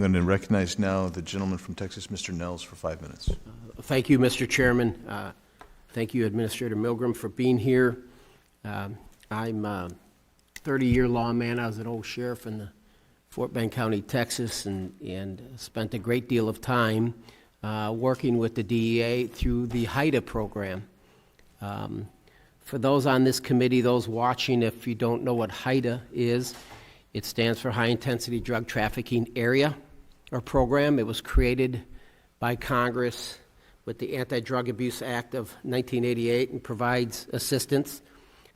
I'm going to recognize now the gentleman from Texas, Mr. Nehls, for 5 minutes. Thank you, Mr. Chairman. Thank you, Administrator Milgram, for being here. I'm a 30-year lawman. I was an old sheriff in Fort Bend County, Texas, and spent a great deal of time working with the DEA through the HIDA program. For those on this committee, those watching, if you don't know what HIDA is, it stands for High Intensity Drug Trafficking Area or Program. It was created by Congress with the Anti-Drug Abuse Act of 1988 and provides assistance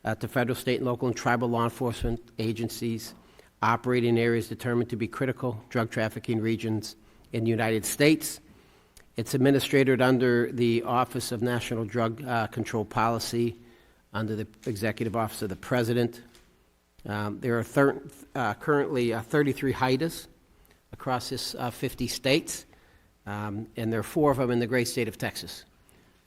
to federal, state, and local and tribal law enforcement agencies operating in areas determined to be critical drug trafficking regions in the United States. It's administered under the Office of National Drug Control Policy under the Executive Office of the President. There are currently 33 HIDAs across this 50 states, and there are 4 of them in the great state of Texas.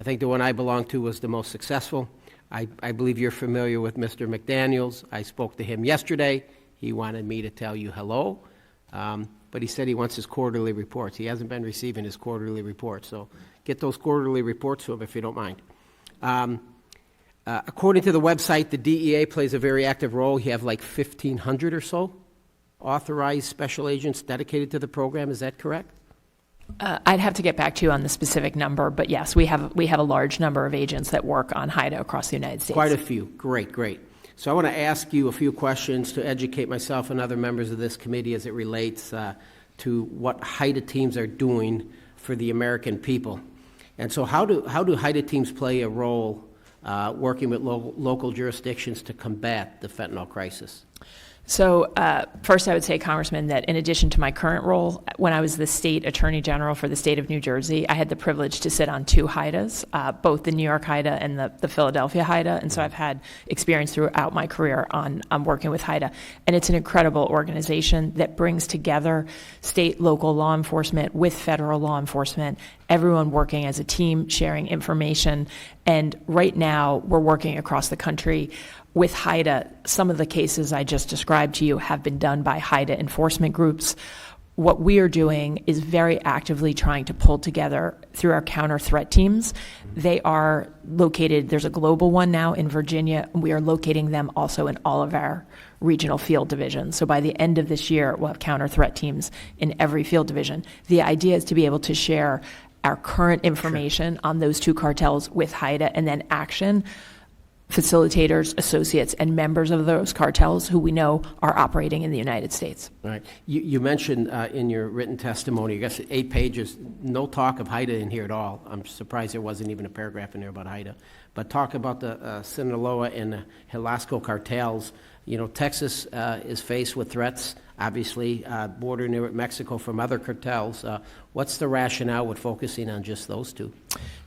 I think the one I belong to was the most successful. I believe you're familiar with Mr. McDaniels. I spoke to him yesterday. He wanted me to tell you hello, but he said he wants his quarterly reports. He hasn't been receiving his quarterly reports, so get those quarterly reports to him if you don't mind. According to the website, the DEA plays a very active role. You have like 1,500 or so authorized special agents dedicated to the program. Is that correct? I'd have to get back to you on the specific number, but yes, we have a large number of agents that work on HIDA across the United States. Quite a few. Great, great. So I want to ask you a few questions to educate myself and other members of this committee as it relates to what HIDA teams are doing for the American people. And so how do HIDA teams play a role working with local jurisdictions to combat the fentanyl crisis? So first I would say, Congressman, that in addition to my current role, when I was the state attorney general for the state of New Jersey, I had the privilege to sit on 2 HIDAs, both the New York HIDA and the Philadelphia HIDA. And so I've had experience throughout my career on working with HIDA. And it's an incredible organization that brings together state, local law enforcement with federal law enforcement, everyone working as a team, sharing information. And right now we're working across the country with HIDA. Some of the cases I just described to you have been done by HIDA enforcement groups. What we are doing is very actively trying to pull together through our counter threat teams. They are located, there's a global one now in Virginia, and we are locating them also in all of our regional field divisions. So by the end of this year, we'll have counter threat teams in every field division. The idea is to be able to share our current information on those 2 cartels with HIDA, and then action facilitators, associates, and members of those cartels who we know are operating in the United States. All right. You mentioned in your written testimony, I guess 8 pages, no talk of HIDA in here at all. I'm surprised there wasn't even a paragraph in there about HIDA. But talk about the Sinaloa and Jalisco cartels. You know, Texas is faced with threats, obviously, bordering near Mexico from other cartels. What's the rationale with focusing on just those 2?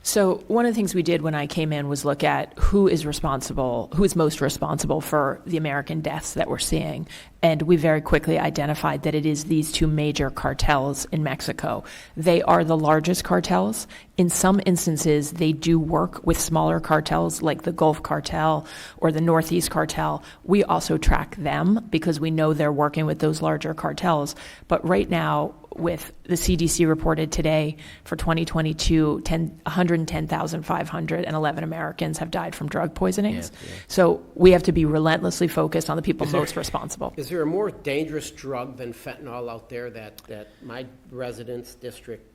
So one of the things we did when I came in was look at who is most responsible for the American deaths that we're seeing. And we very quickly identified that it is these 2 major cartels in Mexico. They are the largest cartels. In some instances, they do work with smaller cartels like the Gulf Cartel or the Northeast Cartel. We also track them because we know they're working with those larger cartels. But right now, with the CDC reported today for 2022, 110,511 Americans have died from drug poisonings. Yeah. So we have to be relentlessly focused on the people most responsible. Is there a more dangerous drug than fentanyl out there that my residents, district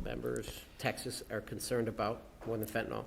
members, Texas, are concerned about more than fentanyl?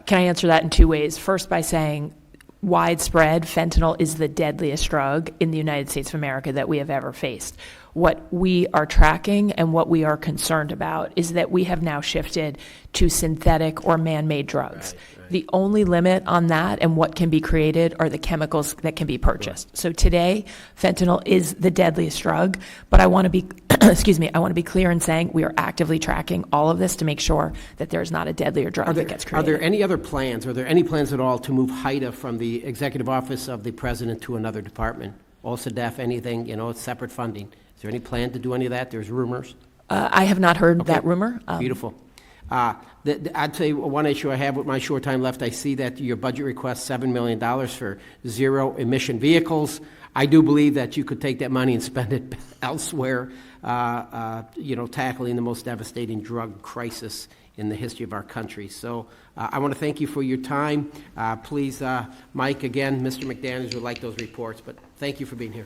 Can I answer that in 2 ways? First, by saying widespread, fentanyl is the deadliest drug in the United States of America that we have ever faced. What we are tracking and what we are concerned about is that we have now shifted to synthetic or man-made drugs. Right. The only limit on that and what can be created are the chemicals that can be purchased. Right. So today, fentanyl is the deadliest drug, but I want to be, I want to be clear in saying we are actively tracking all of this to make sure that there's not a deadlier drug that gets created. Are there any other plans, are there any plans at all to move HIDA from the Executive Office of the President to another department? OCDEF, anything, it's separate funding. Is there any plan to do any of that? There's rumors. I have not heard that rumor. Beautiful. I'd say one issue I have with my short time left, I see that your budget requests $7 million for zero-emission vehicles. I do believe that you could take that money and spend it elsewhere, tackling the most devastating drug crisis in the history of our country. So I want to thank you for your time. Please, Mike, again, Mr. McDaniels would like those reports, but thank you for being here.